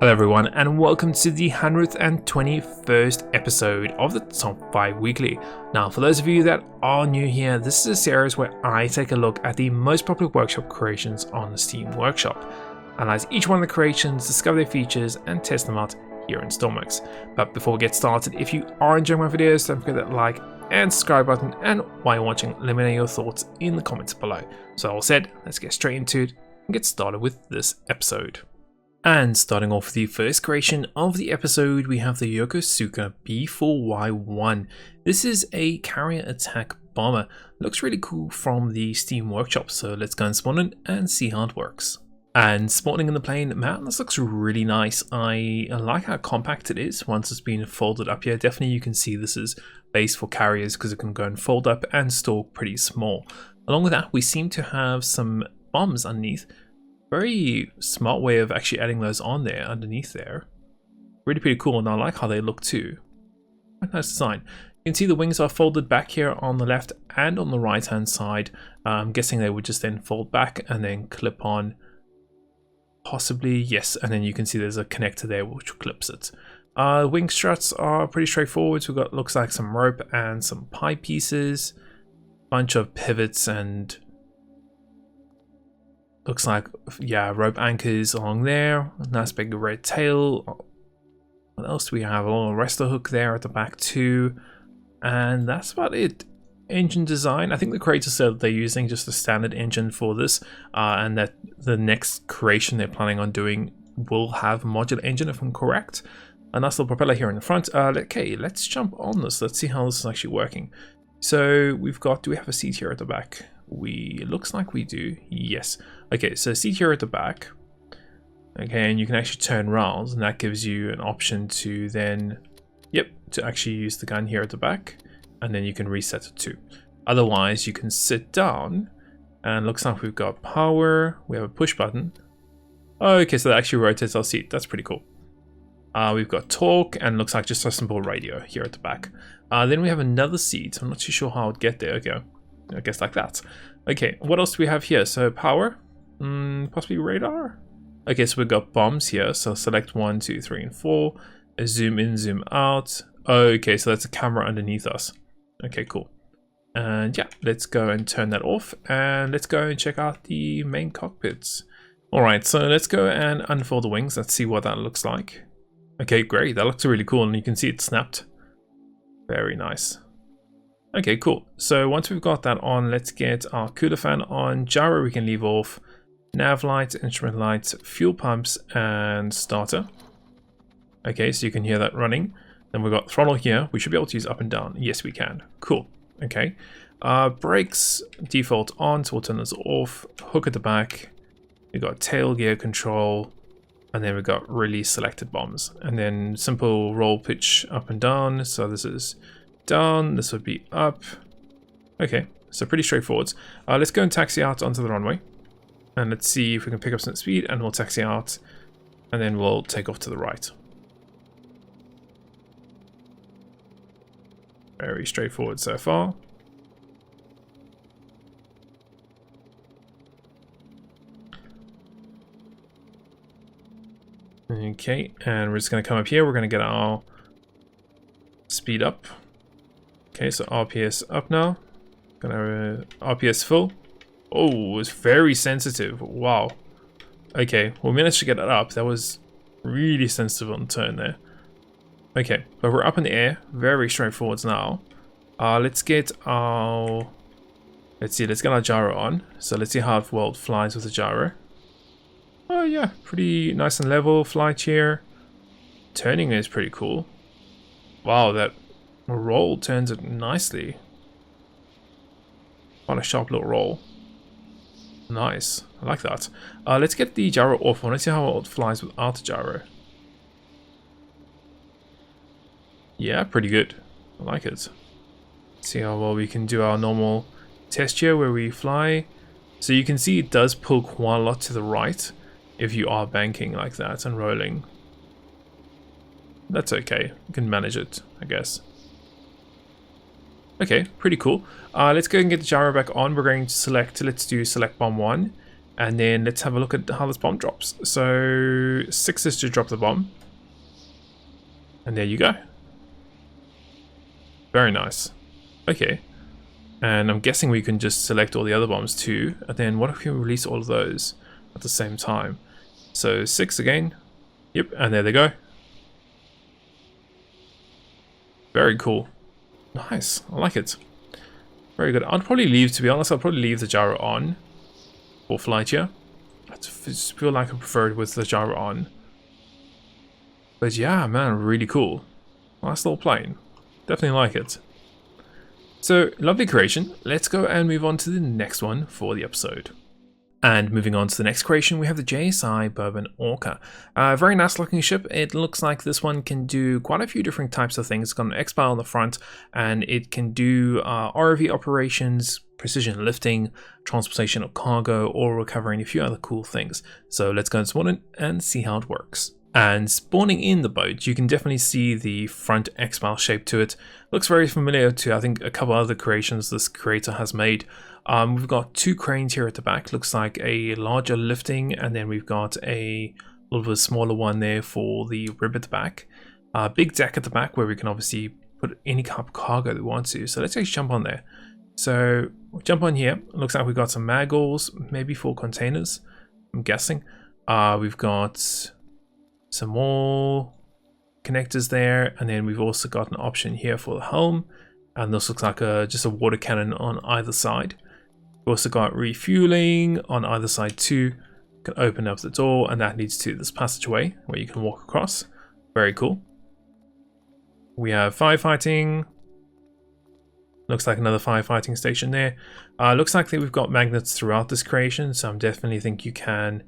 Hello everyone and welcome to the 121st episode of the Top 5 Weekly. Now for those of you that are new here, this is a series where I take a look at the most popular workshop creations on the Steam Workshop, analyze each one of the creations, discover their features and test them out here in Stormworks. But before we get started, if you are enjoying my videos, don't forget that like and subscribe button, and while you're watching, let me know your thoughts in the comments below. So all said, let's get straight into it and get started with this episode. And starting off with the first creation of the episode, we have the Yokosuka B4Y1. This is a carrier attack bomber. Looks really cool from the Steam Workshop, so let's go and spawn it and see how it works. And spawning in the plane, man, this looks really nice. I like how compact it is once it's been folded up here. Definitely you can see this is based for carriers because it can go and fold up and store pretty small. Along with that, we seem to have some bombs underneath. Very smart way of actually adding those on there underneath there. Really pretty cool, and I like how they look too. Quite nice design. You can see the wings are folded back here on the left and on the right hand side. I'm guessing they would just then fold back and then clip on. Possibly, yes, and then you can see there's a connector there which clips it. Wing struts are pretty straightforward. We've got, looks like, some rope and some pie pieces. Bunch of pivots and looks like, yeah, rope anchors along there. A nice big red tail. What else do we have? A little wrestler hook there at the back too. And that's about it. Engine design. I think the creator said that they're using just a standard engine for this. And that the next creation they're planning on doing will have a modular engine, if I'm correct. A nice little propeller here in the front. Okay, let's jump on this. Let's see how this is actually working. So we've got, do we have a seat here at the back? It looks like we do. Yes. Okay, so seat here at the back. Okay, and you can actually turn around, and that gives you an option to then, to actually use the gun here at the back, and then you can reset it too. Otherwise, you can sit down, and looks like we've got power. We have a push button. Okay, so that actually rotates our seat. That's pretty cool. We've got torque, and looks like just a simple radio here at the back. Then we have another seat. I'm not too sure how I'd get there. Okay, I guess like that. Okay, what else do we have here? So power, possibly radar. Okay, so we've got bombs here. So select 1, 2, 3, and 4. Zoom in, zoom out. Okay, so that's a camera underneath us. Okay, cool. And yeah, let's go and turn that off. And let's go and check out the main cockpits. All right, so let's go and unfold the wings. Let's see what that looks like. Okay, great. That looks really cool, and you can see it snapped. Very nice. Okay, cool. So once we've got that on, let's get our cooler fan on. Gyro we can leave off. Nav lights, instrument lights, fuel pumps, and starter. Okay, so you can hear that running. Then we've got throttle here. We should be able to use up and down. Yes, we can. Cool. Okay. Brakes, default on, so we'll turn this off. Hook at the back. We've got tail gear control. And then we've got release selected bombs. And then simple roll pitch up and down. So this is down, this would be up. Okay, so pretty straightforward. Let's go and taxi out onto the runway. And let's see if we can pick up some speed, and we'll taxi out. And then we'll take off to the right. Very straightforward so far. Okay, and we're just going to come up here. We're going to get our speed up. Okay, so RPS up now. Gonna RPS full. Oh, it's very sensitive. Wow. Okay, we managed to get it up. That was really sensitive on the turn there. Okay, but we're up in the air. Very straightforward now. Let's get our gyro on. So let's see how well it flies with the gyro. Oh yeah, pretty nice and level flight here. Turning is pretty cool. Wow, that roll turns it nicely. Quite a sharp little roll. Nice, I like that. Let's get the gyro off. I want to see how it flies without the gyro. Yeah, pretty good. I like it. See how well we can do our normal test here where we fly. So you can see it does pull quite a lot to the right if you are banking like that and rolling. That's okay. You can manage it, I guess. Okay, pretty cool. Let's go and get the gyro back on. We're going to select, let's do select bomb 1. And then let's have a look at how this bomb drops. So 6 is to drop the bomb. And there you go. Very nice. Okay. And I'm guessing we can just select all the other bombs too. And then what if we release all of those at the same time? So 6 again. Yep, and there they go. Very cool. Nice, I like it. Very good. I'd probably leave, to be honest, I'll probably leave the gyro on for flight here. I just feel like I prefer it with the gyro on. But yeah, man, really cool. Nice little plane. Definitely like it. So, lovely creation. Let's go and move on to the next one for the episode. And moving on to the next creation, we have the JSI Bourbon Orca. Very nice looking ship. It looks like this one can do quite a few different types of things. It's got an X-Bow on the front, and it can do ROV operations, precision lifting, transportation of cargo, or recovering a few other cool things. So let's go and spawn it and see how it works. And spawning in the boat, you can definitely see the front X-Bow shape to it. Looks very familiar to, I think, a couple other creations this creator has made. We've got 2 cranes here at the back. Looks like a larger lifting, and then we've got a little bit smaller one there for the rib at the back. Big deck at the back where we can obviously put any kind of cargo that we want to. So let's actually jump on there. So we'll jump on here. Looks like we've got some magholes, maybe for containers, I'm guessing. We've got some more connectors there, and then we've also got an option here for the helm, and this looks like just a water cannon on either side. We've also got refueling on either side too. You can open up the door, and that leads to this passageway where you can walk across. Very cool. We have firefighting. Looks like another firefighting station there. Looks like that we've got magnets throughout this creation, so I definitely think you can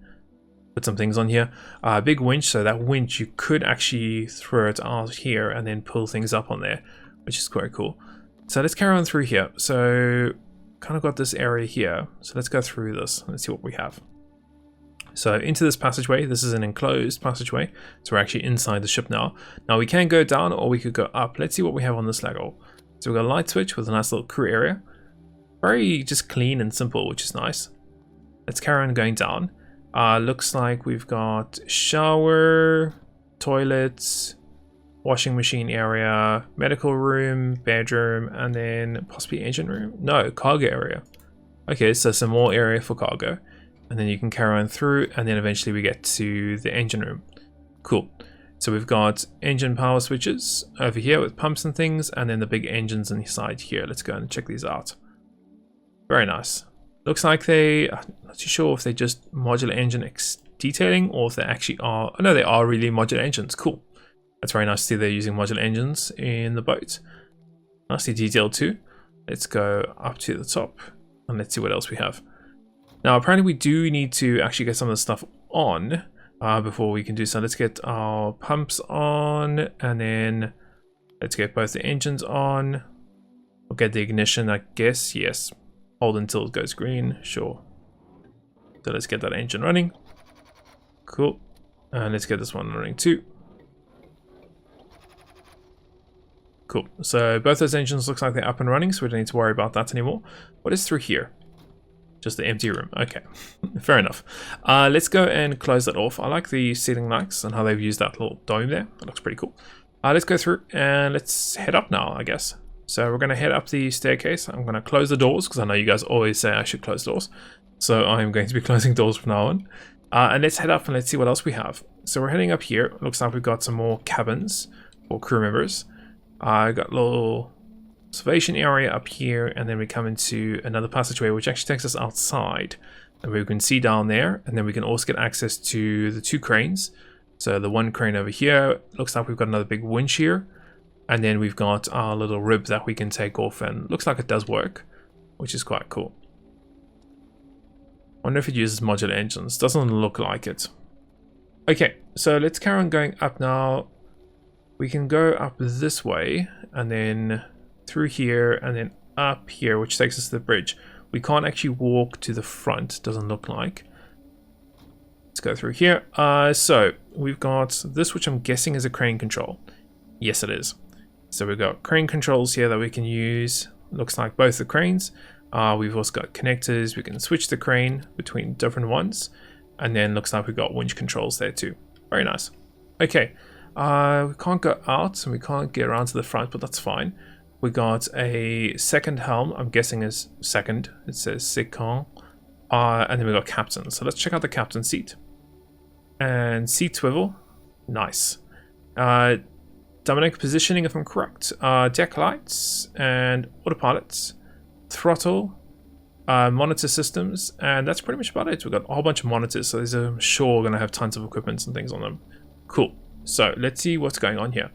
put some things on here. Big winch, so that winch you could actually throw it out here and then pull things up on there, which is quite cool. So let's carry on through here. So kind of got this area here, so let's go through this. Let's see what we have. So into this passageway, this is an enclosed passageway, so we're actually inside the ship now. Now we can go down or we could go up. Let's see what we have on this level. So we've got a light switch with a nice little crew area. Very just clean and simple, which is nice. Let's carry on going down. Looks like we've got shower, toilets, washing machine area, medical room, bedroom, and then possibly engine room. No, cargo area. Okay, so some more area for cargo. And then you can carry on through, and then eventually we get to the engine room. Cool. So we've got engine power switches over here with pumps and things, and then the big engines inside here. Let's go and check these out. Very nice. Looks like I'm not too sure if they're just modular engine detailing or if they actually are. Oh no, they are really modular engines. Cool. That's very nice to see they're using modular engines in the boat. Nicely detailed too. Let's go up to the top and let's see what else we have. Now apparently we do need to actually get some of the stuff on before we can do so. Let's get our pumps on, and then let's get both the engines on. We'll get the ignition, I guess. Yes. Hold until it goes green. Sure. So let's get that engine running. Cool. And let's get this one running too. Cool. So both those engines looks like they're up and running, so we don't need to worry about that anymore. What is through here? Just the empty room. Okay. Fair enough. Let's go and close that off. I like the ceiling lights and how they've used that little dome there. That looks pretty cool. Let's go through and let's head up now, I guess. So we're going to head up the staircase. I'm going to close the doors because I know you guys always say I should close doors. So I'm going to be closing doors from now on. And let's head up and let's see what else we have. So we're heading up here. Looks like we've got some more cabins for crew members. I got a little observation area up here, and then we come into another passageway which actually takes us outside. And we can see down there, and then we can also get access to the 2 cranes. So the one crane over here, looks like we've got another big winch here. And then we've got our little rib that we can take off, and looks like it does work, which is quite cool. Wonder if it uses modular engines. Doesn't look like it. Okay, so let's carry on going up now. We can go up this way, and then through here, and then up here, which takes us to the bridge. We can't actually walk to the front, doesn't look like. Let's go through here. So we've got this, which I'm guessing is a crane control. Yes, it is. So we've got crane controls here that we can use. Looks like both the cranes. We've also got connectors. We can switch the crane between different ones. And then looks like we've got winch controls there too. Very nice. Okay, we can't go out and we can't get around to the front, but that's fine. We got a second helm, I'm guessing is second. It says second. And then we got captain. So let's check out the captain seat. And seat swivel. Nice. Dynamic positioning, if I'm correct. Deck lights and autopilots. Throttle. Monitor systems, and that's pretty much about it. We've got a whole bunch of monitors, so these are, I'm sure, going to have tons of equipment and things on them. Cool. So let's see what's going on here.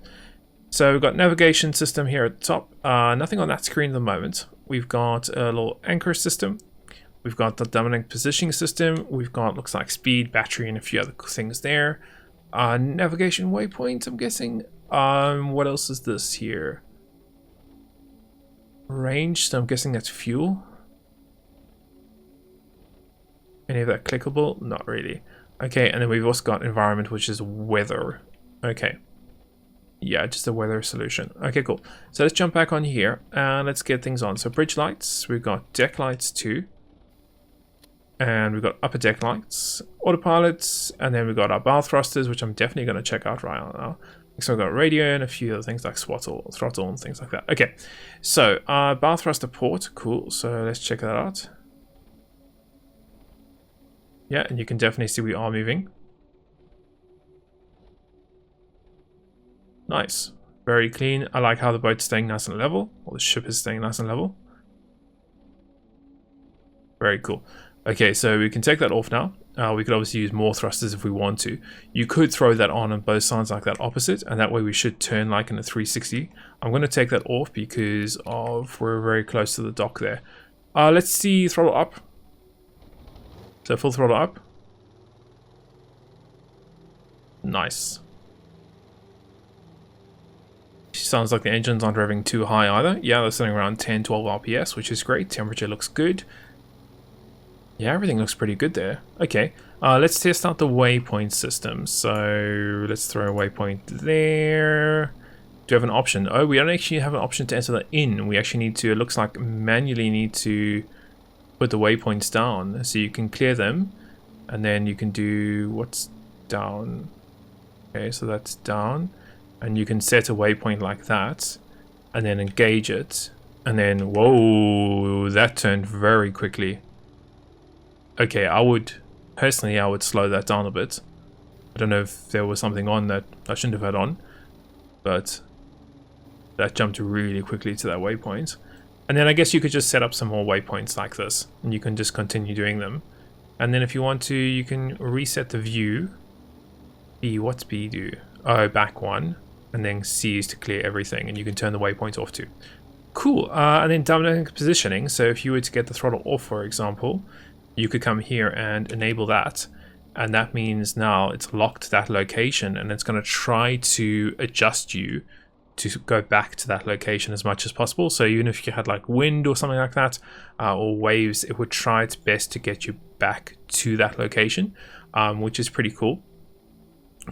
So we've got navigation system here at the top. Nothing on that screen at the moment. We've got a little anchor system. We've got the dynamic positioning system. We've got, looks like, speed, battery, and a few other things there. Navigation waypoint, I'm guessing. What else is this here? Range, so I'm guessing that's fuel. Any of that clickable? Not really. Okay, and then we've also got environment, which is weather. Okay. Yeah, just a weather solution. Okay, cool. So let's jump back on here and let's get things on. So bridge lights, we've got deck lights too. And we've got upper deck lights, autopilots, and then we've got our bow thrusters, which I'm definitely going to check out right now. So we've got radio and a few other things like throttle and things like that. Okay, so bow thruster port, cool. So let's check that out. Yeah, and you can definitely see we are moving. Nice. Very clean. I like how the boat's staying nice and level. Or the ship is staying nice and level. Very cool. Okay, so we can take that off now. We could obviously use more thrusters if we want to. You could throw that on both sides like that opposite, and that way we should turn like in a 360. I'm going to take that off because we're very close to the dock there. Let's see throttle up. So full throttle up. Nice. Sounds like the engines aren't revving too high either. Yeah, they're sitting around 10-12 RPS, which is great. Temperature looks good. Yeah, everything looks pretty good there. Okay, let's test out the waypoint system. So let's throw a waypoint there. Do we have an option? Oh, we don't actually have an option to enter that in. We actually need to, it looks like, manually need to put the waypoints down. So you can clear them and then you can do what's down. Okay, so that's down. And you can set a waypoint like that and then engage it. And then, whoa, that turned very quickly. Okay, personally, I would slow that down a bit. I don't know if there was something on that I shouldn't have had on, but that jumped really quickly to that waypoint. And then I guess you could just set up some more waypoints like this, and you can just continue doing them. And then if you want to, you can reset the view. B, what's B do? Oh, back one. And then C is to clear everything, and you can turn the waypoint off too. Cool. And then dynamic positioning. So if you were to get the throttle off, for example, you could come here and enable that. And that means now it's locked to that location, and it's going to try to adjust you to go back to that location as much as possible. So even if you had like wind or something like that, or waves, it would try its best to get you back to that location, which is pretty cool.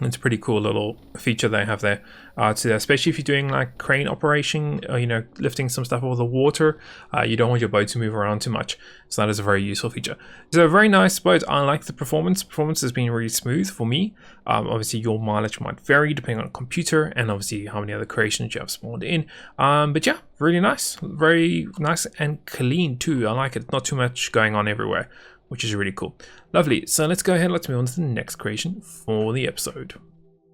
It's a pretty cool little feature they have there, especially if you're doing like crane operation, you know, lifting some stuff over the water. You don't want your boat to move around too much, so that is a very useful feature. So a very nice boat. I like the performance. Performance has been really smooth for me. Obviously your mileage might vary depending on computer and obviously how many other creations you have spawned in. But yeah, really nice, very nice and clean too. I like it. Not too much going on everywhere, which is really cool. Lovely. So let's go ahead and let's move on to the next creation for the episode.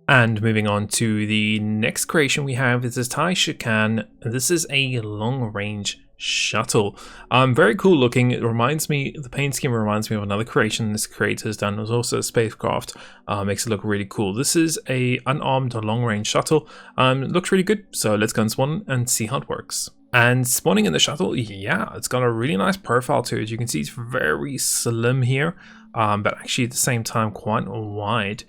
And moving on to the next creation we have is this Taishikan. This is a long-range shuttle. Very cool looking. It reminds me, the paint scheme reminds me of another creation this creator has done. It was also a spacecraft. Makes it look really cool. This is a unarmed long-range shuttle. It looks really good. So let's go and spawn and see how it works. And spawning in the shuttle, yeah, it's got a really nice profile to it. You can see it's very slim here, but actually at the same time quite wide.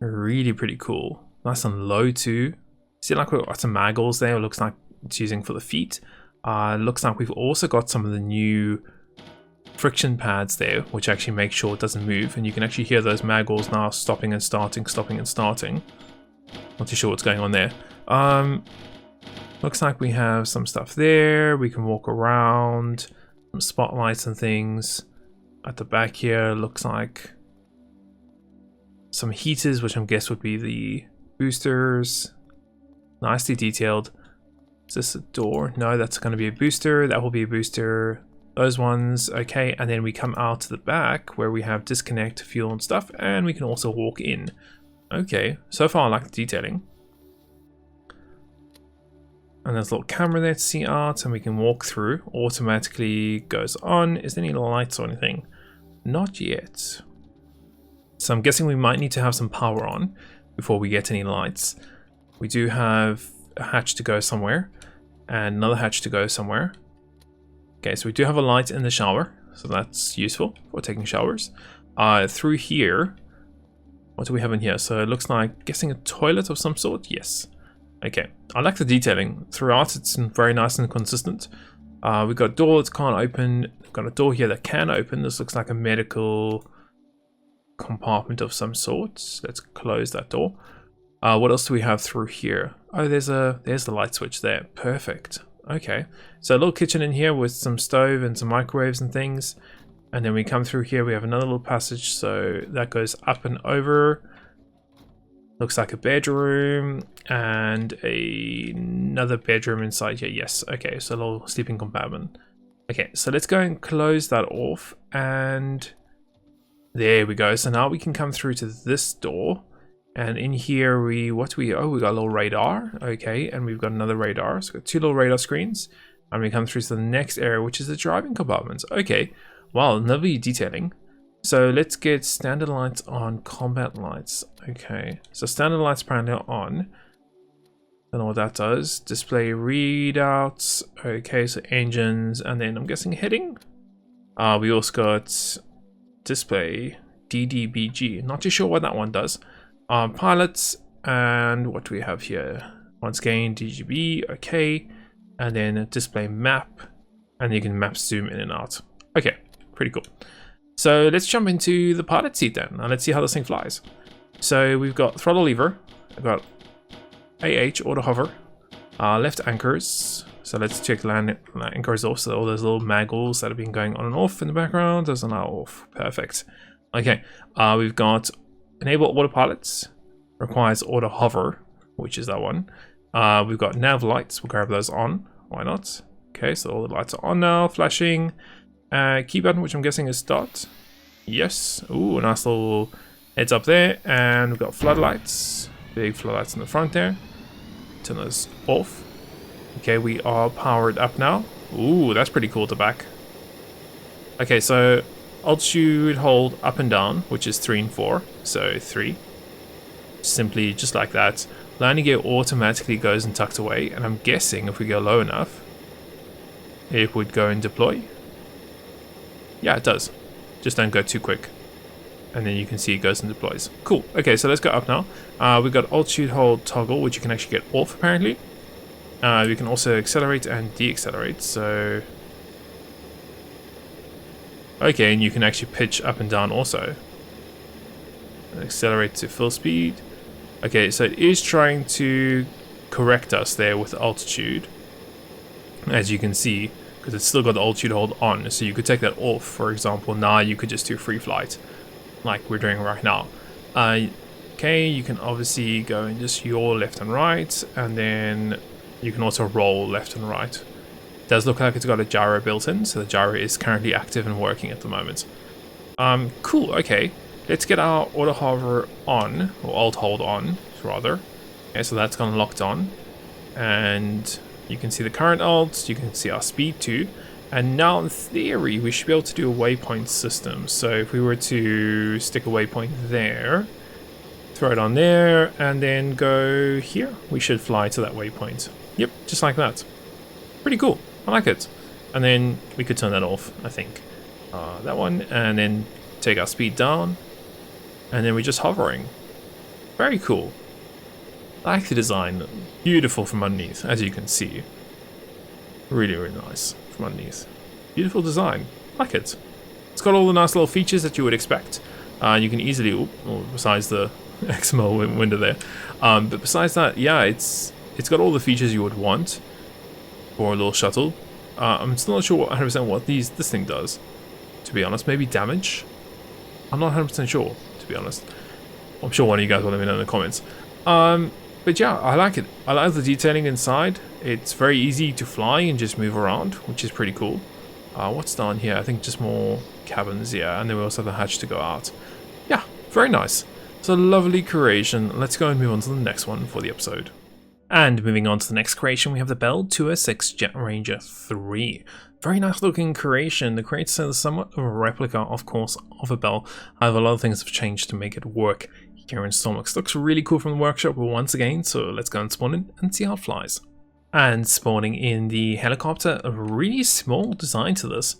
Really pretty cool. Nice and low too. See, like we've got some maggles there. It looks like it's using for the feet. Looks like we've also got some of the new friction pads there, which actually make sure it doesn't move. And you can actually hear those maggles now stopping and starting, stopping and starting. Not too sure what's going on there. Looks like we have some stuff there. We can walk around. Some spotlights and things. At the back here looks like some heaters, which I'm guess would be the boosters. Nicely detailed. Is this a door? No, that's going to be a booster. That will be a booster. Those ones, okay. And then we come out to the back where we have disconnect, fuel and stuff, and we can also walk in. Okay, so far I like the detailing. And there's a little camera there to see out, and we can walk through. Automatically goes on. Is there any lights or anything? Not yet. So I'm guessing we might need to have some power on before we get any lights. We do have a hatch to go somewhere, and another hatch to go somewhere. Okay, so we do have a light in the shower, so that's useful for taking showers. Through here, what do we have in here? So it looks like, guessing a toilet of some sort? Yes. Okay, I like the detailing. Throughout, it's very nice and consistent. We've got a door that can't open. We've got a door here that can open. This looks like a medical compartment of some sort. Let's close that door. What else do we have through here? Oh, there's the light switch there. Perfect. Okay, so a little kitchen in here with some stove and some microwaves and things. And then we come through here, we have another little passage, so that goes up and over. Looks like a bedroom and another bedroom inside here. Yes, okay, so a little sleeping compartment. Okay, so let's go and close that off, and there we go. So now we can come through to this door, and in here we got a little radar. Okay, and we've got another radar. So we've got two little radar screens, and we come through to the next area, which is the driving compartments. Okay, wow, lovely detailing. So let's get standard lights on, combat lights. Okay, so standard lights apparently are on. Don't know what that does. Display readouts. Okay, so engines, and then I'm guessing heading. We also got display DDBG. Not too sure what that one does. Pilots, and what do we have here? Once again, DGB. Okay, and then display map, and you can map zoom in and out. Okay, pretty cool. So let's jump into the pilot seat then, and let's see how this thing flies. So we've got throttle lever, I've got AH, auto hover, left anchors. So let's check land anchors off, so all those little maggles that have been going on and off in the background, those are now off. Perfect. Okay, we've got enable autopilots, requires auto hover, which is that one. We've got nav lights, we'll grab those on, why not? Okay, so all the lights are on now, flashing. Key button, which I'm guessing is start. Yes. Ooh, nice little heads up there. And we've got floodlights. Big floodlights in the front there. Turn those off. Okay, we are powered up now. Ooh, that's pretty cool at the back. Okay, so altitude hold up and down, which is 3 and 4. So 3. Simply just like that. Landing gear automatically goes and tucked away. And I'm guessing if we go low enough, it would go and deploy. Yeah, it does. Just don't go too quick. And then you can see it goes and deploys. Cool. Okay, so let's go up now. We've got altitude hold toggle, which you can actually get off apparently. We can also accelerate and deaccelerate. So, okay, and you can actually pitch up and down also. Accelerate to full speed. Okay, so it is trying to correct us there with altitude, as you can see. Because it's still got the altitude hold on, so you could take that off. For example, now you could just do free flight, like we're doing right now. Okay, you can obviously go and just yaw left and right, and then you can also roll left and right. It does look like it's got a gyro built in, so the gyro is currently active and working at the moment. Cool. Okay, let's get our auto hover on, or alt hold on, rather. Okay, so that's gone locked on, and you can see the current alt, you can see our speed too. And now in theory, we should be able to do a waypoint system. So if we were to stick a waypoint there, throw it on there, and then go here, we should fly to that waypoint. Yep, just like that. Pretty cool, I like it. And then we could turn that off, I think. That one, and then take our speed down. And then we're just hovering. Very cool. I like the design. Beautiful from underneath, as you can see. Really, really nice from underneath. Beautiful design. Like it. It's got all the nice little features that you would expect. You can easily, besides the XML window there, but besides that, yeah, it's got all the features you would want for a little shuttle. I'm still not sure 100% what this thing does, to be honest. Maybe damage? I'm not 100% sure, to be honest. I'm sure one of you guys will let me know in the comments. But yeah, I like it. I like the detailing inside. It's very easy to fly and just move around, which is pretty cool. What's down here? I think just more cabins, yeah. And then we also have the hatch to go out. Yeah, very nice. It's a lovely creation. Let's go and move on to the next one for the episode. And moving on to the next creation, we have the Bell 206 JetRanger III. Very nice looking creation. The creator is somewhat of a replica, of course, of a Bell. However, a lot of things have changed to make it work here in Stormworks. Looks really cool from the workshop once again, so let's go and spawn it and see how it flies. And spawning in the helicopter, a really small design to this.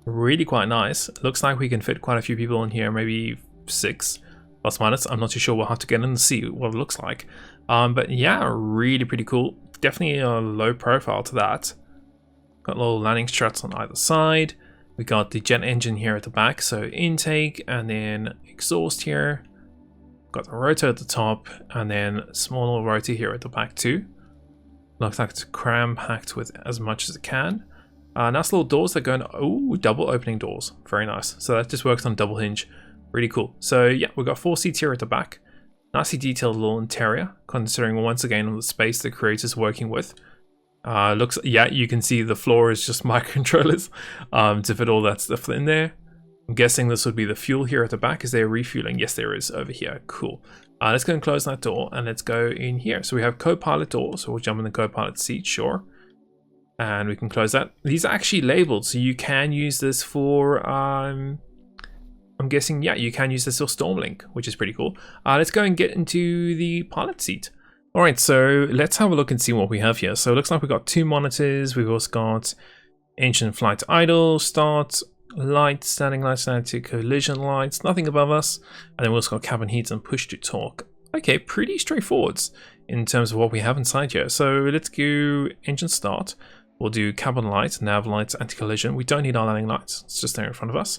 Really quite nice. Looks like we can fit quite a few people in here, maybe 6 plus minus. I'm not too sure. We'll have to get in and see what it looks like. But yeah, really pretty cool. Definitely a low profile to that. Got little landing struts on either side. We got the jet engine here at the back, so intake and then exhaust here. Got the rotor at the top and then small little rotor here at the back too. Looks like it's cram-packed with as much as it can. Nice little doors that go in. Oh, double opening doors. Very nice. So that just works on double hinge. Really cool. So yeah, we've got 4 seats here at the back. Nicely detailed little interior, considering once again on the space the creator's working with. Looks, yeah, you can see the floor is just microcontrollers to fit all that stuff in there. I'm guessing this would be the fuel here at the back. Is there refueling? Yes, there is over here. Cool. Let's go and close that door and let's go in here. So we have co-pilot door, so we'll jump in the co-pilot seat, sure. And we can close that. These are actually labeled, so you can use this for, I'm guessing, yeah, you can use this for Stormlink, which is pretty cool. Let's go and get into the pilot seat. All right, so let's have a look and see what we have here. So it looks like we've got 2 monitors. We've also got engine flight idle, start, lights, standing lights, static collision lights, nothing above us. And then we also got cabin heats and push to talk. Okay, pretty straightforward in terms of what we have inside here. So let's go engine start. We'll do cabin lights, nav lights, anti-collision. We don't need our landing lights. It's just there in front of us.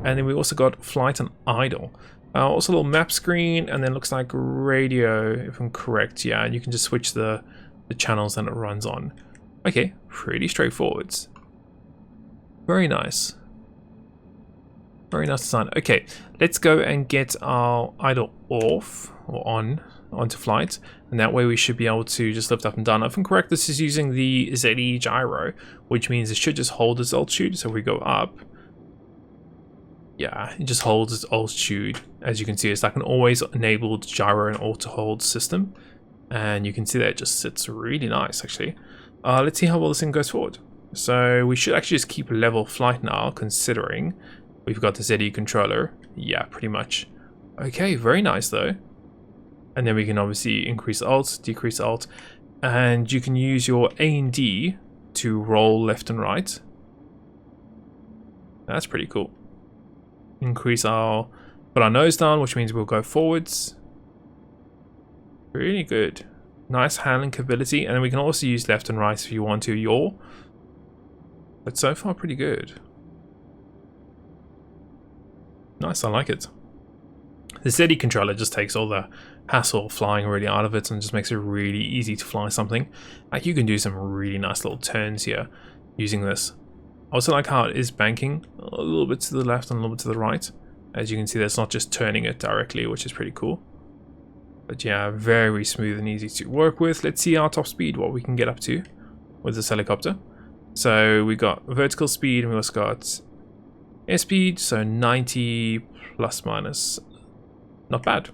And then we also got flight and idle. Also a little map screen, and then looks like radio, if I'm correct. Yeah, and you can just switch the channels that it runs on. Okay, pretty straightforward. Very nice. Very nice design. Okay, let's go and get our idle off or onto flight, and that way we should be able to just lift up and down. If I'm correct, this is using the ZE gyro, which means it should just hold its altitude. So if we go up, yeah, it just holds its altitude. As you can see, it's like an always enabled gyro and auto hold system, and you can see that it just sits really nice actually. Let's see how well this thing goes forward. So we should actually just keep level flight now, considering we've got the ZE controller. Yeah, pretty much. Okay, very nice though. And then we can obviously increase alt, decrease alt, and you can use your A and D to roll left and right. That's pretty cool. Increase our, put our nose down, which means we'll go forwards. Really good. Nice handling capability, and then we can also use left and right if you want to yaw. But so far pretty good. Nice, I like it. The ZE controller just takes all the hassle of flying really out of it and just makes it really easy to fly something. Like you can do some really nice little turns here using this. I also like how it is banking a little bit to the left and a little bit to the right. As you can see, that's not just turning it directly, which is pretty cool. But yeah, very smooth and easy to work with. Let's see our top speed, what we can get up to with this helicopter. So we got vertical speed and we also got air speed, so 90 plus minus. Not bad.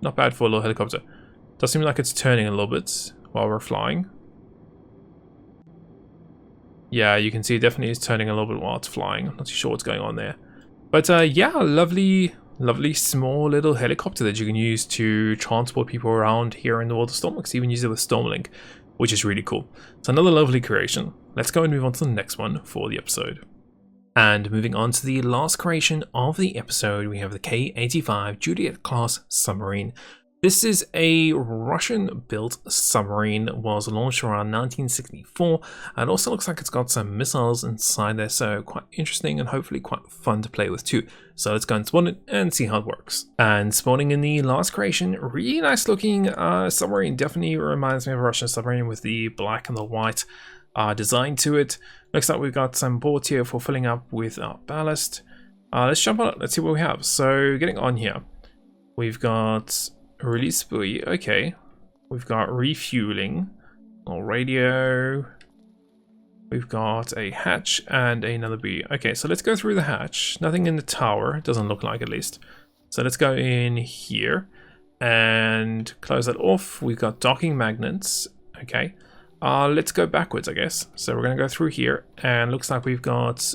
Not bad for a little helicopter. Does seem like it's turning a little bit while we're flying. Yeah, you can see it definitely is turning a little bit while it's flying. I'm not too sure what's going on there. But yeah, lovely small little helicopter that you can use to transport people around here in the world of Stormworks. Even use it with Stormlink, which is really cool. It's another lovely creation. Let's go and move on to the next one for the episode. And moving on to the last creation of the episode, we have the K-85 Juliett class submarine. This is a Russian-built submarine, was launched around 1964, and also looks like it's got some missiles inside there, so quite interesting and hopefully quite fun to play with too. So let's go and spawn it and see how it works. And spawning in the last creation, really nice looking submarine. Definitely reminds me of a Russian submarine with the black and the white design to it. Looks like we've got some boards here for filling up with our ballast. Let's jump on it. Let's see what we have. So getting on here, we've got a release buoy. Okay, we've got refueling, or radio. We've got a hatch and another buoy. Okay, so let's go through the hatch. Nothing in the tower, doesn't look like, at least. So let's go in here and close that off. We've got docking magnets. Okay, let's go backwards, I guess. So we're gonna go through here, and looks like we've got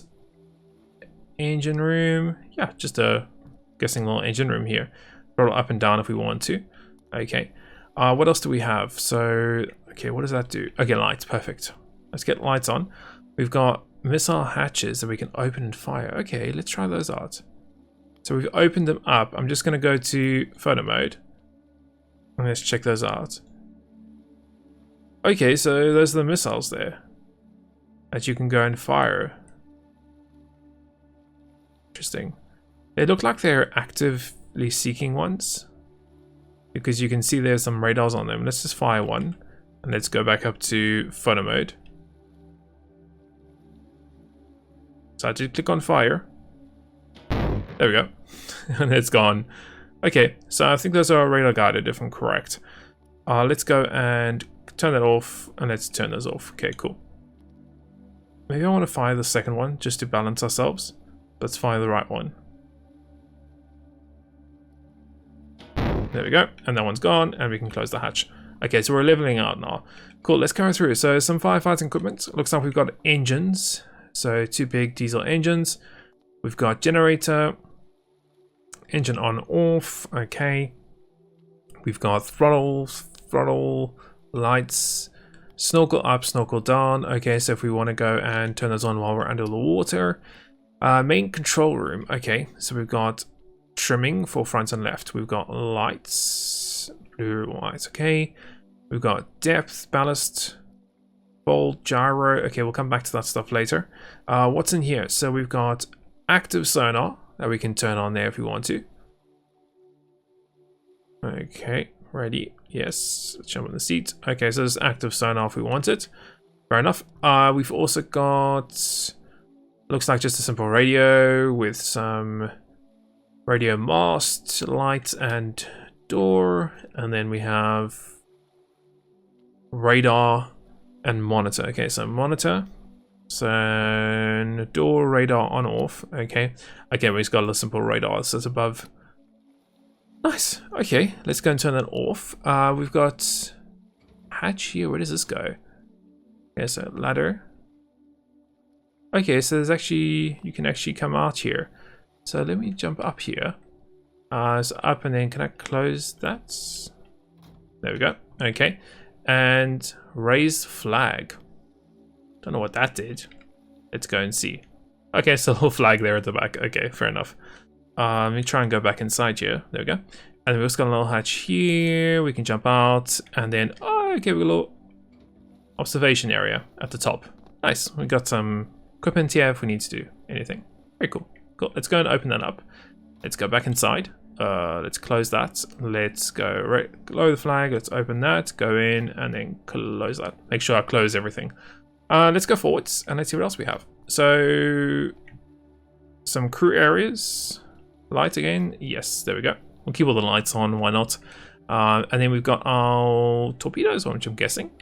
engine room. Yeah, just a guessing little engine room here. Roll up and down if we want to. Okay, what else do we have? So okay, what does that do? Okay, lights, perfect. Let's get lights on. We've got missile hatches that we can open and fire. Okay, let's try those out. So we've opened them up. I'm just going to go to photo mode. And let's check those out. Okay, so those are the missiles there that you can go and fire. Interesting. They look like they're actively seeking ones, because you can see there's some radars on them. Let's just fire one. And let's go back up to photo mode. So I did click on fire. There we go. And it's gone. Okay, so I think those are radar guided if I'm correct. Let's go and turn that off, and let's turn those off. Okay, cool. Maybe I want to fire the second one just to balance ourselves. Let's fire the right one. There we go. And that one's gone, and we can close the hatch. Okay, so we're leveling out now. Cool, let's go through. So some firefighting equipment. Looks like we've got engines. So 2 big diesel engines. We've got generator. Engine on off. Okay. We've got throttle, lights, snorkel up, snorkel down. Okay, so if we want to go and turn those on while we're under the water. Main control room. Okay, so we've got trimming for front and left. We've got lights, blue, white. Okay. We've got depth, ballast, bolt, gyro. Okay, we'll come back to that stuff later. What's in here? So we've got active sonar that we can turn on there if we want to. Okay, ready. Yes, let's jump on the seat. Okay, so there's active sonar if we want it. Fair enough. We've also got, looks like just a simple radio with some radio mast, light and door. And then we have radar and monitor. Okay, so monitor. So door, radar on off. Okay. Okay, we've got a simple radar, so it's above. Nice. Okay, let's go and turn that off. We've got hatch here. Where does this go? Okay, so ladder. Okay, so there's actually, you can actually come out here. So let me jump up here. So up, and then can I close that? There we go. Okay. And raise flag. Don't know what that did. Let's go and see. Okay, so a little flag there at the back. Okay, fair enough. Let me try and go back inside here. There we go. And we've also got a little hatch here. We can jump out. And then, oh, okay, we've got a little observation area at the top. Nice. We got some equipment here if we need to do anything. Very cool. Cool. Let's go and open that up. Let's go back inside. Let's close that. Let's go right below the flag. Let's open that. Go in and then close that. Make sure I close everything. Let's go forwards and let's see what else we have. So some crew areas. Light again. Yes, there we go. We'll keep all the lights on. Why not? And then we've got our torpedoes, which I'm guessing.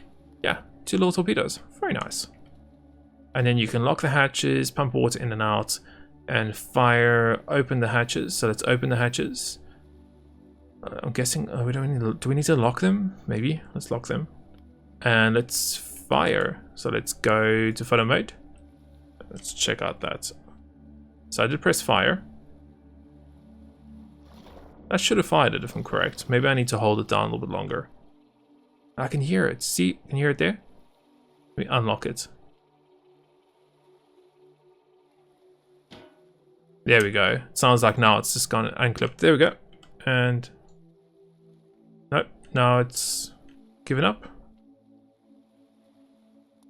Yeah, 2 little torpedoes. Very nice. And then you can lock the hatches, pump water in and out, and fire. Open the hatches. So let's open the hatches. I'm guessing. We don't need. Do we need to lock them? Maybe. Let's lock them. And let's fire. So let's go to photo mode. Let's check out that. So I did press fire. That should have fired it if I'm correct. Maybe I need to hold it down a little bit longer. I can hear it. See? Can you hear it there? Let me unlock it. There we go. It sounds like now it's just gone unclipped. There we go. And nope. Now it's given up.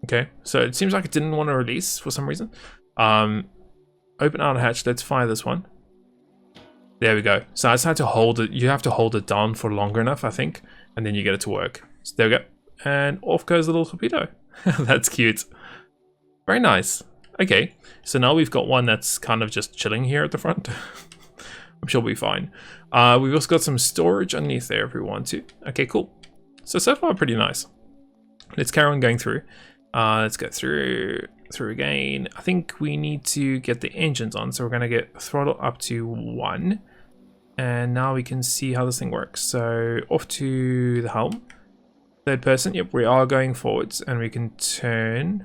Okay. So it seems like it didn't want to release for some reason. Open outer hatch. Let's fire this one. There we go. So I just had to hold it. You have to hold it down for longer enough, I think, and then you get it to work. So there we go. And off goes the little torpedo. That's cute. Very nice. Okay, so now we've got one that's kind of just chilling here at the front. I'm sure we'll be fine. We've also got some storage underneath there if we want to. Okay, cool. So far pretty nice. Let's carry on going through. Let's go through again. I think we need to get the engines on, so we're gonna get throttle up to 1. And now we can see how this thing works. So off to the helm. Third person, yep, we are going forwards, and we can turn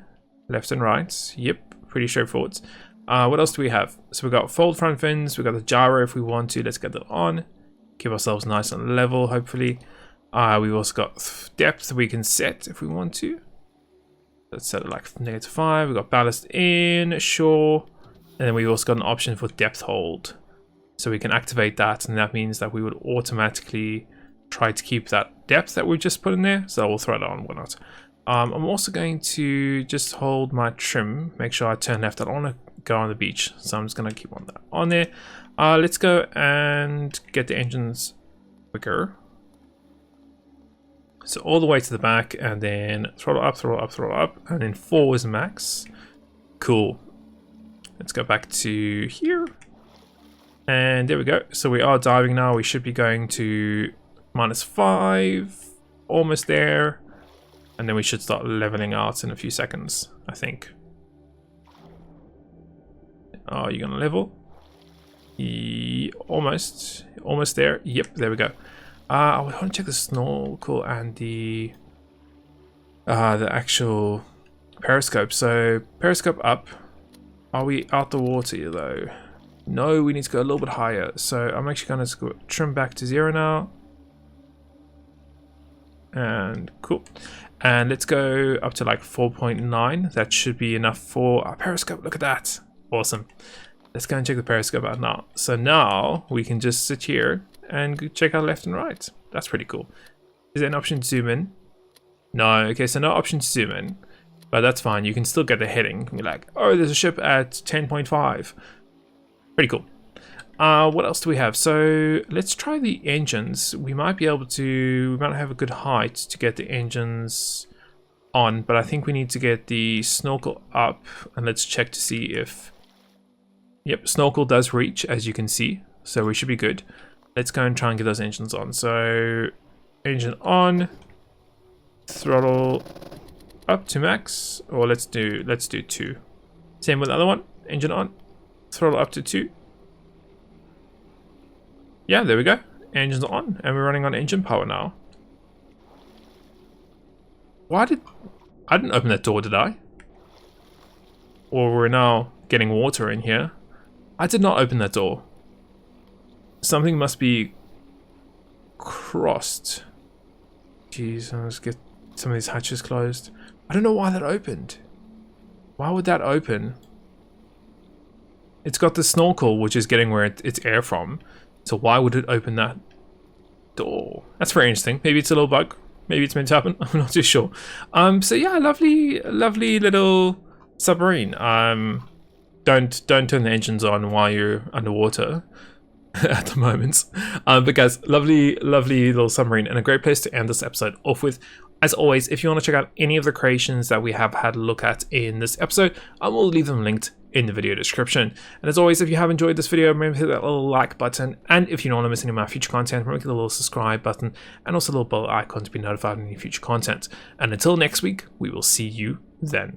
left and right. Yep, pretty straightforward. What else do we have? So we've got fold front fins, we've got the gyro if we want to. Let's get that on. Keep ourselves nice and level, hopefully. We've also got depth we can set if we want to. Let's set it like -5. We've got ballast in, sure. And then we've also got an option for depth hold. So we can activate that, and that means that we would automatically try to keep that depth that we've just put in there. So we'll throw it on, whatnot. I'm also going to just hold my trim, make sure I turn left. I don't want to go on the beach, so I'm just going to keep on that on there. Let's go and get the engines quicker. So all the way to the back, and then throttle up, throttle up, throttle up, and then 4 is max. Cool. Let's go back to here. And there we go. So we are diving now. We should be going to -5, almost there. And then we should start leveling out in a few seconds, I think. Are you gonna level? Almost there. Yep, there we go. I want to check the snorkel and the actual periscope. So periscope up. Are we out the water though? No, we need to go a little bit higher. So I'm actually going to trim back to 0 now. And cool. And let's go up to like 4.9. That should be enough for our periscope. Look at that. Awesome. Let's go and check the periscope out now. So now we can just sit here and check out left and right. That's pretty cool. Is there an option to zoom in? No. Okay, so no option to zoom in. But that's fine. You can still get the heading. You're like, oh, there's a ship at 10.5. Pretty cool. What else do we have? So let's try the engines. We might be able to, we might have a good height to get the engines on, but I think we need to get the snorkel up, and let's check to see if, yep, snorkel does reach, as you can see, so we should be good. Let's go and try and get those engines on. So engine on, throttle up to max, or let's do 2. Same with the other one, engine on, throttle up to 2. Yeah, there we go. Engine's on, and we're running on engine power now. I didn't open that door, did I? Or we're now getting water in here. I did not open that door. Something must be crossed. Jeez, let's get some of these hatches closed. I don't know why that opened. Why would that open? It's got the snorkel, which is getting where it's air from. So why would it open that door? That's very interesting. Maybe it's a little bug. Maybe it's meant to happen. I'm not too sure. So yeah, lovely little submarine. Don't turn the engines on while you're underwater at the moment. But guys, lovely little submarine, and a great place to end this episode off with. As always, if you want to check out any of the creations that we have had a look at in this episode, I will leave them linked in the video description. And as always, if you have enjoyed this video, remember to hit that little like button, and if you don't want to miss any of my future content, remember to hit the little subscribe button and also the little bell icon to be notified of any future content. And until next week, we will see you then.